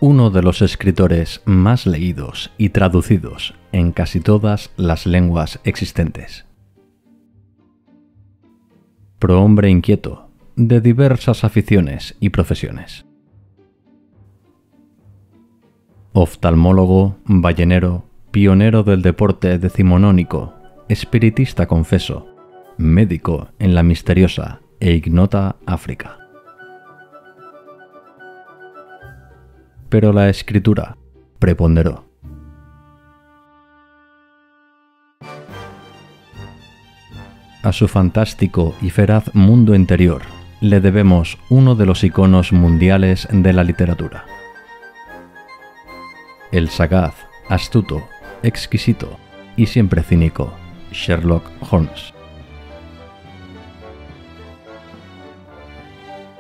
uno de los escritores más leídos y traducidos en casi todas las lenguas existentes. Prohombre inquieto, de diversas aficiones y profesiones. Oftalmólogo, ballenero, pionero del deporte decimonónico, espiritista confeso, médico en la misteriosa e ignota África. Pero la escritura preponderó. A su fantástico y feraz mundo interior le debemos uno de los iconos mundiales de la literatura. El sagaz, astuto, exquisito y siempre cínico Sherlock Holmes.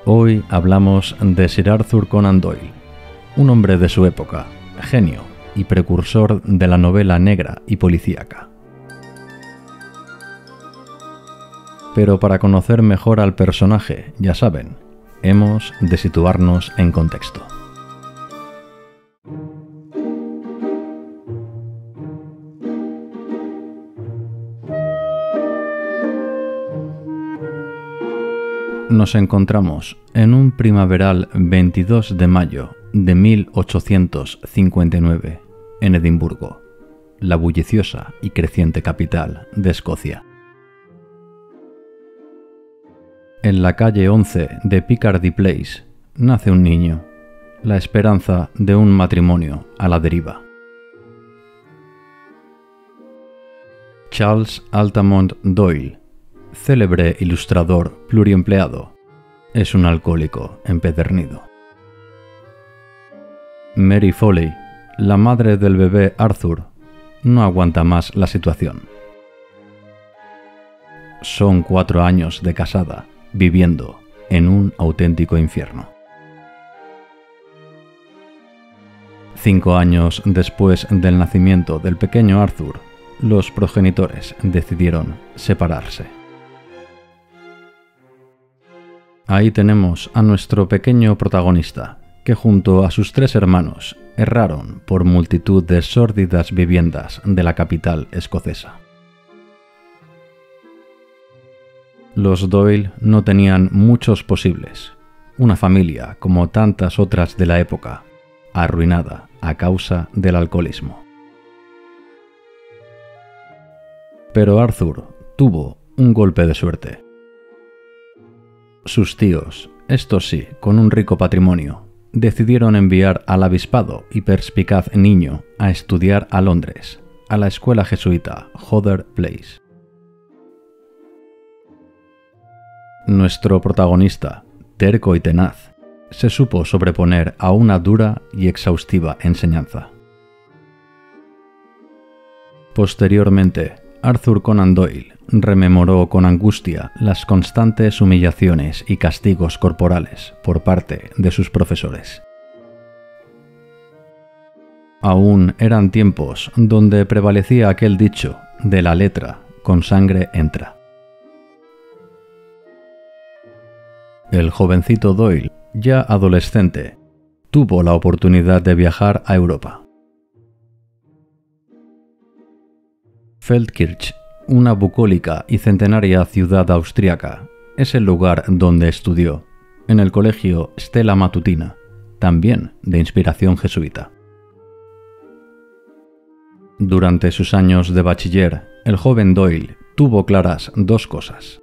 Hoy hablamos de Sir Arthur Conan Doyle, un hombre de su época, genio y precursor de la novela negra y policíaca. Pero para conocer mejor al personaje, ya saben, hemos de situarnos en contexto. Nos encontramos en un primaveral 22 de mayo de 1859 en Edimburgo, la bulliciosa y creciente capital de Escocia. En la calle 11 de Picardy Place nace un niño, la esperanza de un matrimonio a la deriva. Charles Altamont Doyle, célebre ilustrador pluriempleado, es un alcohólico empedernido. Mary Foley, la madre del bebé Arthur, no aguanta más la situación. Son 4 años de casada, viviendo en un auténtico infierno. 5 años después del nacimiento del pequeño Arthur, los progenitores decidieron separarse. Ahí tenemos a nuestro pequeño protagonista, que junto a sus 3 hermanos erraron por multitud de sórdidas viviendas de la capital escocesa. Los Doyle no tenían muchos posibles, una familia como tantas otras de la época, arruinada a causa del alcoholismo. Pero Arthur tuvo un golpe de suerte. Sus tíos, estos sí, con un rico patrimonio, decidieron enviar al avispado y perspicaz niño a estudiar a Londres, a la escuela jesuita Hodder Place. Nuestro protagonista, terco y tenaz, se supo sobreponer a una dura y exhaustiva enseñanza. Posteriormente, Arthur Conan Doyle rememoró con angustia las constantes humillaciones y castigos corporales por parte de sus profesores. Aún eran tiempos donde prevalecía aquel dicho de la letra con sangre entra. El jovencito Doyle, ya adolescente, tuvo la oportunidad de viajar a Europa. Feldkirch, una bucólica y centenaria ciudad austríaca, es el lugar donde estudió, en el colegio Stella Matutina, también de inspiración jesuita. Durante sus años de bachiller, el joven Doyle tuvo claras 2 cosas.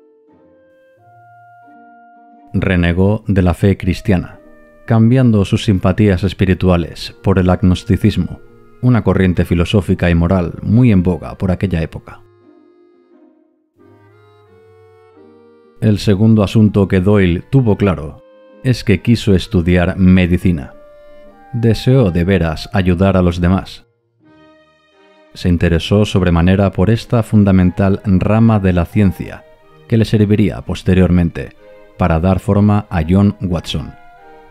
Renegó de la fe cristiana, cambiando sus simpatías espirituales por el agnosticismo, una corriente filosófica y moral muy en boga por aquella época. El segundo asunto que Doyle tuvo claro es que quiso estudiar medicina. Deseó de veras ayudar a los demás. Se interesó sobremanera por esta fundamental rama de la ciencia que le serviría posteriormente para dar forma a John Watson,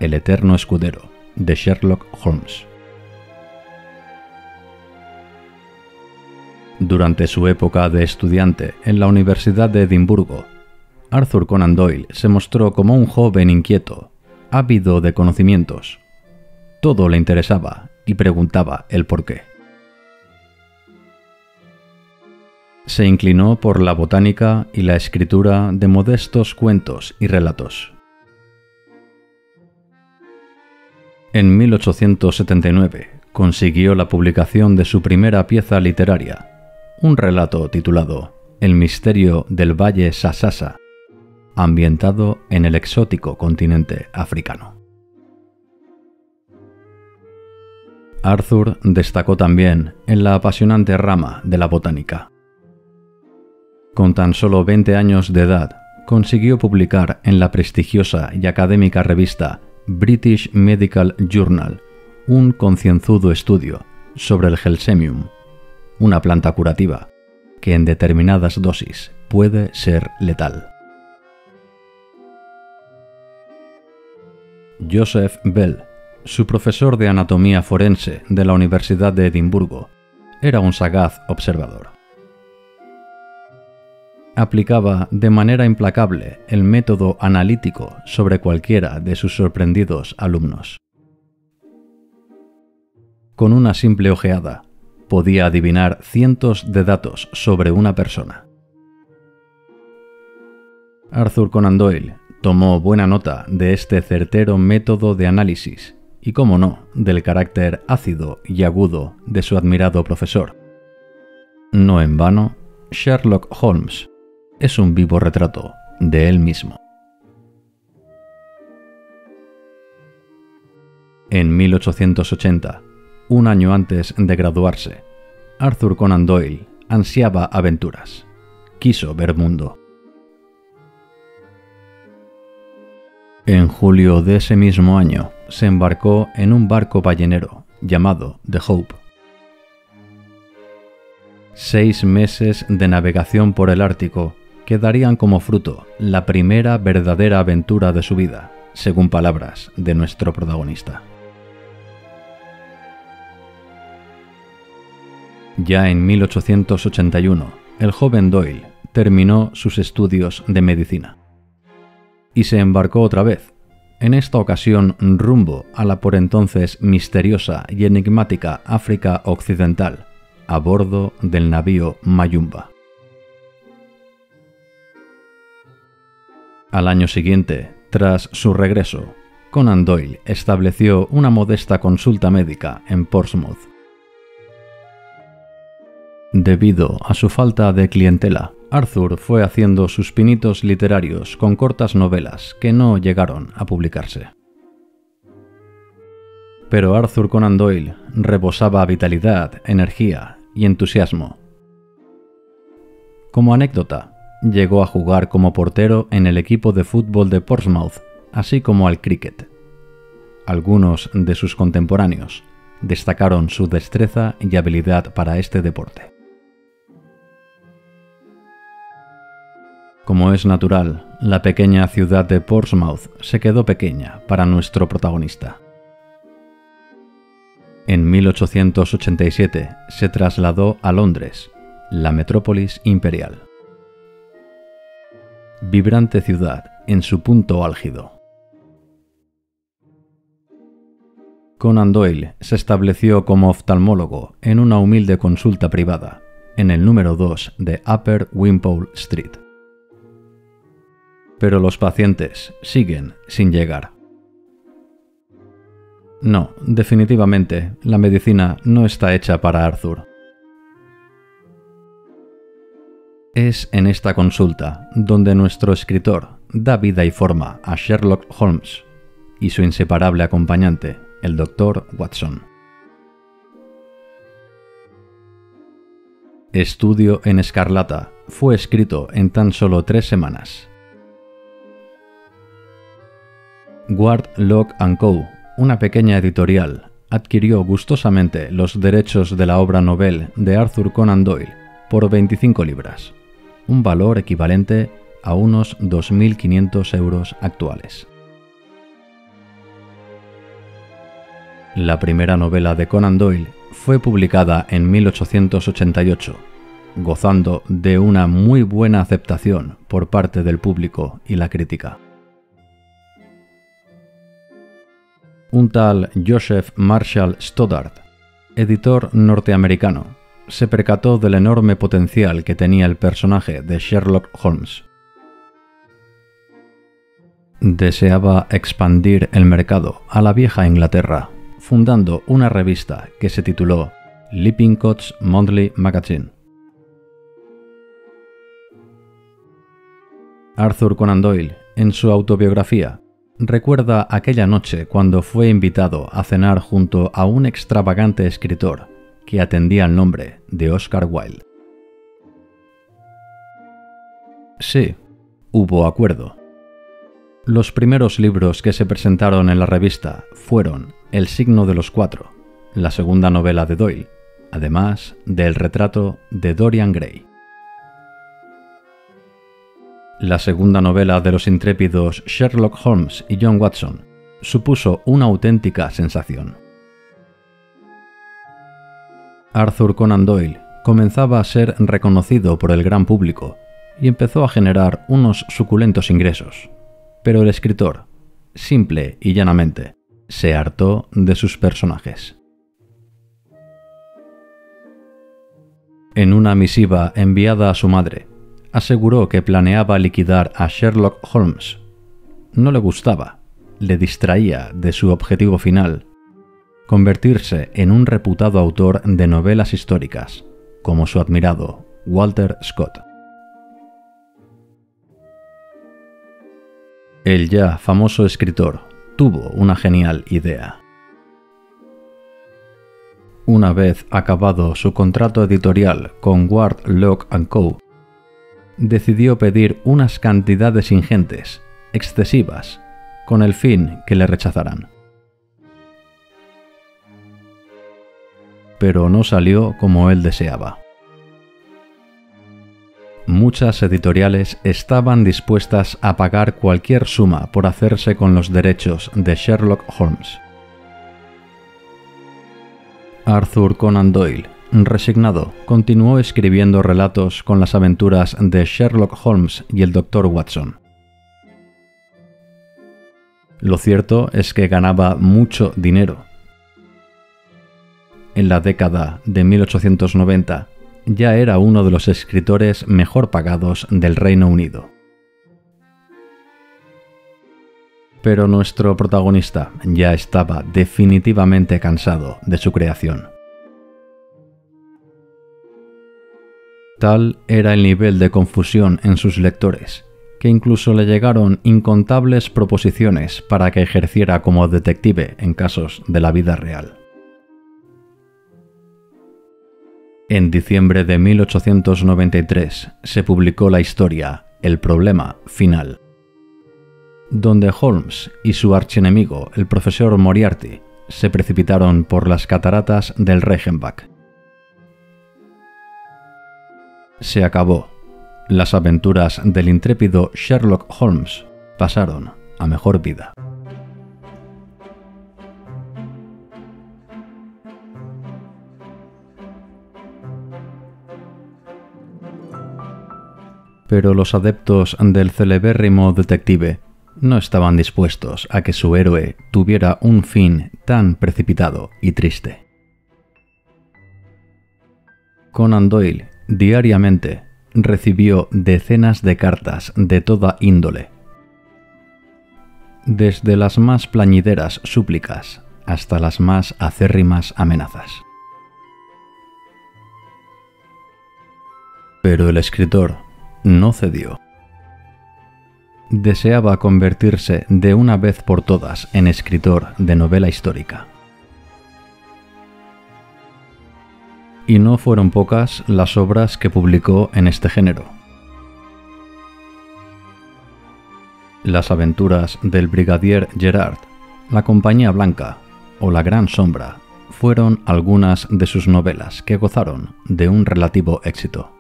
el eterno escudero de Sherlock Holmes. Durante su época de estudiante en la Universidad de Edimburgo, Arthur Conan Doyle se mostró como un joven inquieto, ávido de conocimientos. Todo le interesaba y preguntaba el porqué. Se inclinó por la botánica y la escritura de modestos cuentos y relatos. En 1879 consiguió la publicación de su primera pieza literaria, un relato titulado El misterio del Valle Sasasa, ambientado en el exótico continente africano. Arthur destacó también en la apasionante rama de la botánica. Con tan solo 20 años de edad, consiguió publicar en la prestigiosa y académica revista British Medical Journal un concienzudo estudio sobre el Gelsemium, una planta curativa que en determinadas dosis puede ser letal. Joseph Bell, su profesor de anatomía forense de la Universidad de Edimburgo, era un sagaz observador. Aplicaba de manera implacable el método analítico sobre cualquiera de sus sorprendidos alumnos. Con una simple ojeada, podía adivinar cientos de datos sobre una persona. Arthur Conan Doyle tomó buena nota de este certero método de análisis y, cómo no, del carácter ácido y agudo de su admirado profesor. No en vano, Sherlock Holmes es un vivo retrato de él mismo. En 1880, un año antes de graduarse, Arthur Conan Doyle ansiaba aventuras. Quiso ver mundo. En julio de ese mismo año, se embarcó en un barco ballenero llamado The Hope. 6 meses de navegación por el Ártico que darían como fruto la primera verdadera aventura de su vida, según palabras de nuestro protagonista. Ya en 1881, el joven Doyle terminó sus estudios de medicina y se embarcó otra vez, en esta ocasión rumbo a la por entonces misteriosa y enigmática África Occidental, a bordo del navío Mayumba. Al año siguiente, tras su regreso, Conan Doyle estableció una modesta consulta médica en Portsmouth. Debido a su falta de clientela, Arthur fue haciendo sus pinitos literarios con cortas novelas que no llegaron a publicarse. Pero Arthur Conan Doyle rebosaba vitalidad, energía y entusiasmo. Como anécdota, llegó a jugar como portero en el equipo de fútbol de Portsmouth, así como al cricket. Algunos de sus contemporáneos destacaron su destreza y habilidad para este deporte. Como es natural, la pequeña ciudad de Portsmouth se quedó pequeña para nuestro protagonista. En 1887 se trasladó a Londres, la metrópolis imperial. Vibrante ciudad en su punto álgido. Conan Doyle se estableció como oftalmólogo en una humilde consulta privada, en el número 2 de Upper Wimpole Street. Pero los pacientes siguen sin llegar. No, definitivamente, la medicina no está hecha para Arthur. Es en esta consulta donde nuestro escritor da vida y forma a Sherlock Holmes y su inseparable acompañante, el Dr. Watson. Estudio en Escarlata fue escrito en tan solo 3 semanas. Ward, Lock & Co., una pequeña editorial, adquirió gustosamente los derechos de la obra novel de Arthur Conan Doyle por 25 libras, un valor equivalente a unos 2.500 euros actuales. La primera novela de Conan Doyle fue publicada en 1888, gozando de una muy buena aceptación por parte del público y la crítica. Un tal Joseph Marshall Stoddart, editor norteamericano, se percató del enorme potencial que tenía el personaje de Sherlock Holmes. Deseaba expandir el mercado a la vieja Inglaterra, fundando una revista que se tituló Lippincott's Monthly Magazine. Arthur Conan Doyle, en su autobiografía, recuerda aquella noche cuando fue invitado a cenar junto a un extravagante escritor que atendía al nombre de Oscar Wilde. Sí, hubo acuerdo. Los primeros libros que se presentaron en la revista fueron El signo de los cuatro, la segunda novela de Doyle, además del retrato de Dorian Gray. La segunda novela de los intrépidos Sherlock Holmes y John Watson supuso una auténtica sensación. Arthur Conan Doyle comenzaba a ser reconocido por el gran público y empezó a generar unos suculentos ingresos, pero el escritor, simple y llanamente, se hartó de sus personajes. En una misiva enviada a su madre, aseguró que planeaba liquidar a Sherlock Holmes. No le gustaba, le distraía de su objetivo final, convertirse en un reputado autor de novelas históricas, como su admirado Walter Scott. El ya famoso escritor tuvo una genial idea. Una vez acabado su contrato editorial con Ward, Lock & Co., decidió pedir unas cantidades ingentes, excesivas, con el fin que le rechazaran. Pero no salió como él deseaba. Muchas editoriales estaban dispuestas a pagar cualquier suma por hacerse con los derechos de Sherlock Holmes. Arthur Conan Doyle, resignado, continuó escribiendo relatos con las aventuras de Sherlock Holmes y el Dr. Watson. Lo cierto es que ganaba mucho dinero. En la década de 1890 ya era uno de los escritores mejor pagados del Reino Unido. Pero nuestro protagonista ya estaba definitivamente cansado de su creación. Tal era el nivel de confusión en sus lectores, que incluso le llegaron incontables proposiciones para que ejerciera como detective en casos de la vida real. En diciembre de 1893 se publicó la historia El problema final, donde Holmes y su archienemigo, el profesor Moriarty, se precipitaron por las cataratas del Reichenbach. Se acabó. Las aventuras del intrépido Sherlock Holmes pasaron a mejor vida. Pero los adeptos del celebérrimo detective no estaban dispuestos a que su héroe tuviera un fin tan precipitado y triste. Conan Doyle diariamente recibió decenas de cartas de toda índole, desde las más plañideras súplicas hasta las más acérrimas amenazas. Pero el escritor no cedió. Deseaba convertirse de una vez por todas en escritor de novela histórica. Y no fueron pocas las obras que publicó en este género. Las aventuras del brigadier Gerard, La Compañía Blanca o La Gran Sombra fueron algunas de sus novelas que gozaron de un relativo éxito.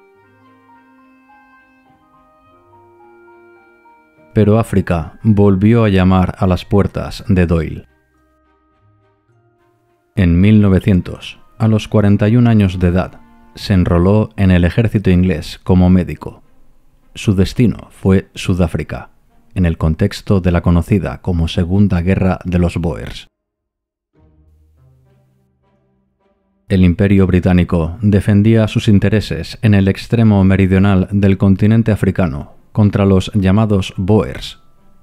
Pero África volvió a llamar a las puertas de Doyle. En 1900, a los 41 años de edad, se enroló en el ejército inglés como médico. Su destino fue Sudáfrica, en el contexto de la conocida como Segunda Guerra de los Boers. El Imperio Británico defendía sus intereses en el extremo meridional del continente africano contra los llamados Boers,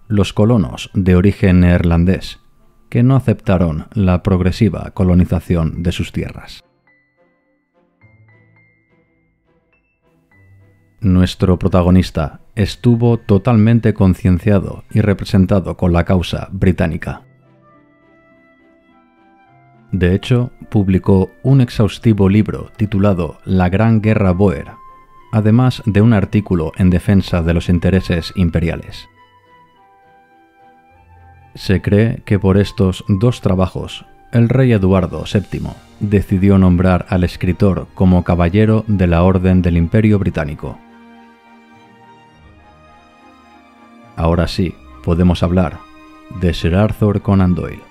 los colonos de origen neerlandés, que no aceptaron la progresiva colonización de sus tierras. Nuestro protagonista estuvo totalmente concienciado y representado con la causa británica. De hecho, publicó un exhaustivo libro titulado La Gran Guerra Boer, además de un artículo en defensa de los intereses imperiales. Se cree que por estos dos trabajos, el rey Eduardo VII decidió nombrar al escritor como caballero de la Orden del Imperio Británico. Ahora sí, podemos hablar de Sir Arthur Conan Doyle.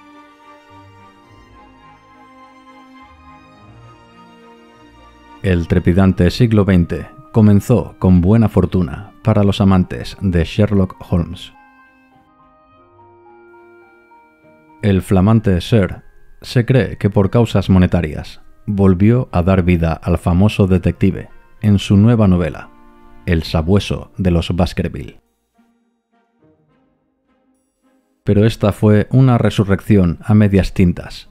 El trepidante siglo XX comenzó con buena fortuna para los amantes de Sherlock Holmes. El flamante Sir se cree que por causas monetarias volvió a dar vida al famoso detective en su nueva novela, El sabueso de los Baskerville. Pero esta fue una resurrección a medias tintas,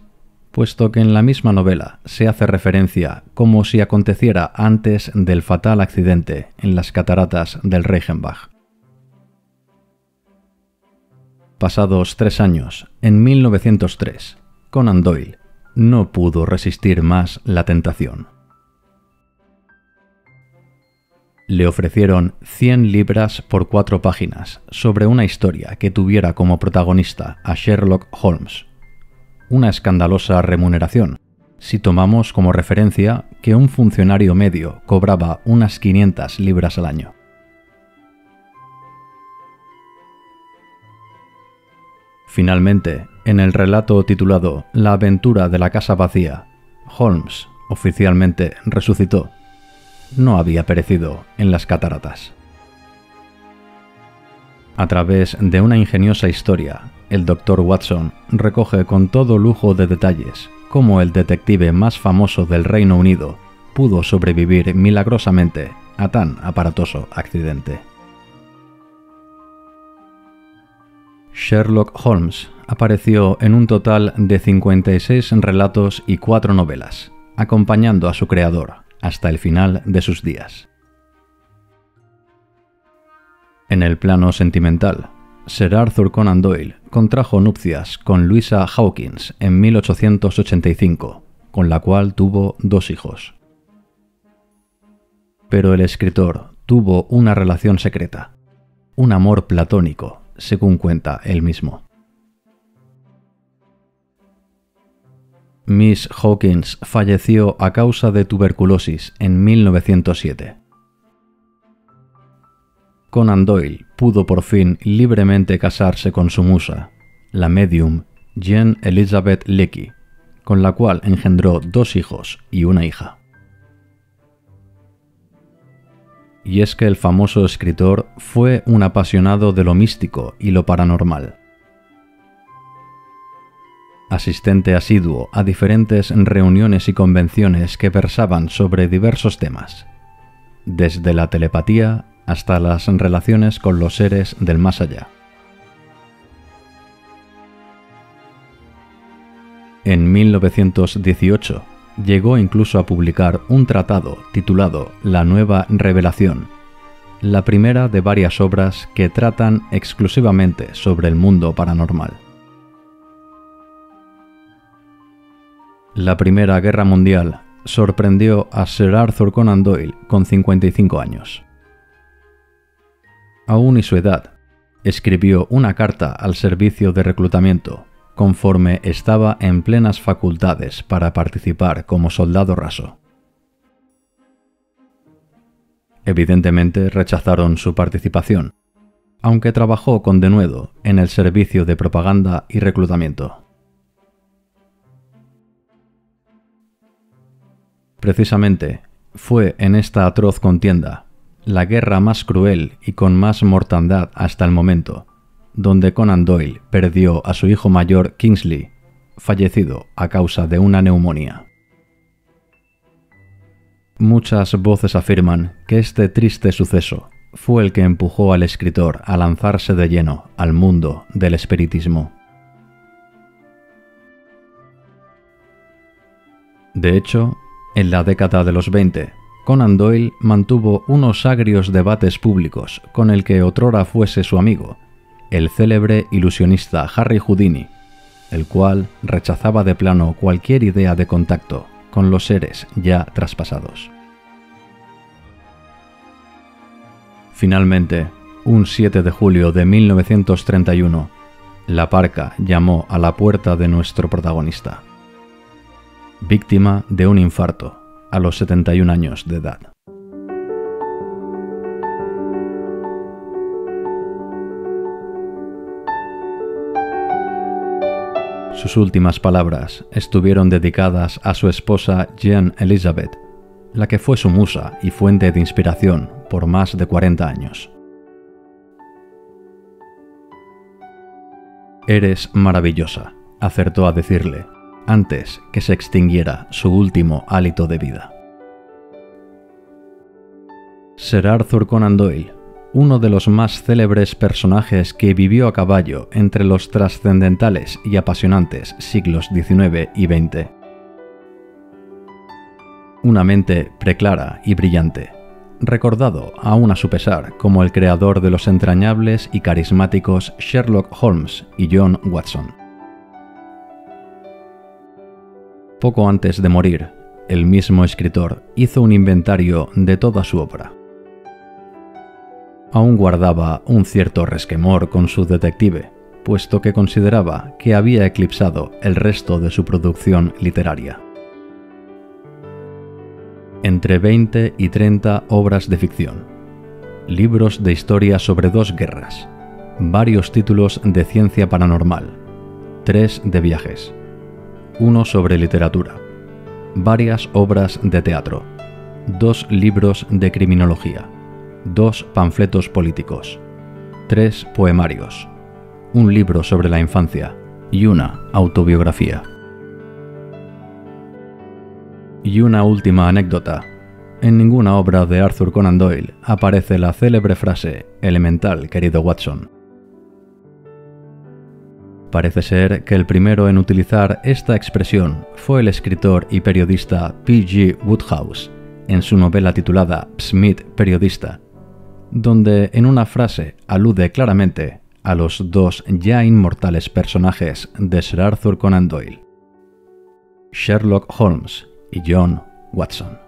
puesto que en la misma novela se hace referencia como si aconteciera antes del fatal accidente en las cataratas del Reichenbach. Pasados 3 años, en 1903, Conan Doyle no pudo resistir más la tentación. Le ofrecieron 100 libras por 4 páginas sobre una historia que tuviera como protagonista a Sherlock Holmes. Una escandalosa remuneración, si tomamos como referencia que un funcionario medio cobraba unas 500 libras al año. Finalmente, en el relato titulado La aventura de la casa vacía, Holmes oficialmente resucitó. No había perecido en las cataratas. A través de una ingeniosa historia, el Dr. Watson recoge con todo lujo de detalles cómo el detective más famoso del Reino Unido pudo sobrevivir milagrosamente a tan aparatoso accidente. Sherlock Holmes apareció en un total de 56 relatos y 4 novelas, acompañando a su creador hasta el final de sus días. En el plano sentimental, Sir Arthur Conan Doyle contrajo nupcias con Louisa Hawkins en 1885, con la cual tuvo 2 hijos. Pero el escritor tuvo una relación secreta, un amor platónico, según cuenta él mismo. Miss Hawkins falleció a causa de tuberculosis en 1907. Conan Doyle pudo por fin libremente casarse con su musa, la medium Jean Elizabeth Leakey, con la cual engendró 2 hijos y una hija. Y es que el famoso escritor fue un apasionado de lo místico y lo paranormal. Asistente asiduo a diferentes reuniones y convenciones que versaban sobre diversos temas, desde la telepatía hasta las relaciones con los seres del más allá. En 1918 llegó incluso a publicar un tratado titulado La Nueva Revelación, la primera de varias obras que tratan exclusivamente sobre el mundo paranormal. La Primera Guerra Mundial sorprendió a Sir Arthur Conan Doyle con 55 años. Aún y su edad, escribió una carta al servicio de reclutamiento, conforme estaba en plenas facultades para participar como soldado raso. Evidentemente rechazaron su participación, aunque trabajó con denuedo en el servicio de propaganda y reclutamiento. Precisamente, fue en esta atroz contienda, la guerra más cruel y con más mortandad hasta el momento, donde Conan Doyle perdió a su hijo mayor Kingsley, fallecido a causa de una neumonía. Muchas voces afirman que este triste suceso fue el que empujó al escritor a lanzarse de lleno al mundo del espiritismo. De hecho, en la década de los 20, Conan Doyle mantuvo unos agrios debates públicos con el que otrora fuese su amigo, el célebre ilusionista Harry Houdini, el cual rechazaba de plano cualquier idea de contacto con los seres ya traspasados. Finalmente, un 7 de julio de 1931, la parca llamó a la puerta de nuestro protagonista, víctima de un infarto a los 71 años de edad. Sus últimas palabras estuvieron dedicadas a su esposa Jean Elizabeth, la que fue su musa y fuente de inspiración por más de 40 años. «Eres maravillosa», acertó a decirle, antes que se extinguiera su último hálito de vida. Sir Arthur Conan Doyle, uno de los más célebres personajes que vivió a caballo entre los trascendentales y apasionantes siglos XIX y XX. Una mente preclara y brillante, recordado aún a su pesar como el creador de los entrañables y carismáticos Sherlock Holmes y John Watson. Poco antes de morir, el mismo escritor hizo un inventario de toda su obra. Aún guardaba un cierto resquemor con su detective, puesto que consideraba que había eclipsado el resto de su producción literaria. Entre 20 y 30 obras de ficción, libros de historia sobre 2 guerras, varios títulos de ciencia paranormal, 3 de viajes, 1 sobre literatura, varias obras de teatro, 2 libros de criminología, 2 panfletos políticos, 3 poemarios, un libro sobre la infancia y una autobiografía. Y una última anécdota. En ninguna obra de Arthur Conan Doyle aparece la célebre frase «elemental, querido Watson». Parece ser que el primero en utilizar esta expresión fue el escritor y periodista P.G. Wodehouse en su novela titulada Smith, periodista, donde en una frase alude claramente a los 2 ya inmortales personajes de Sir Arthur Conan Doyle, Sherlock Holmes y John Watson.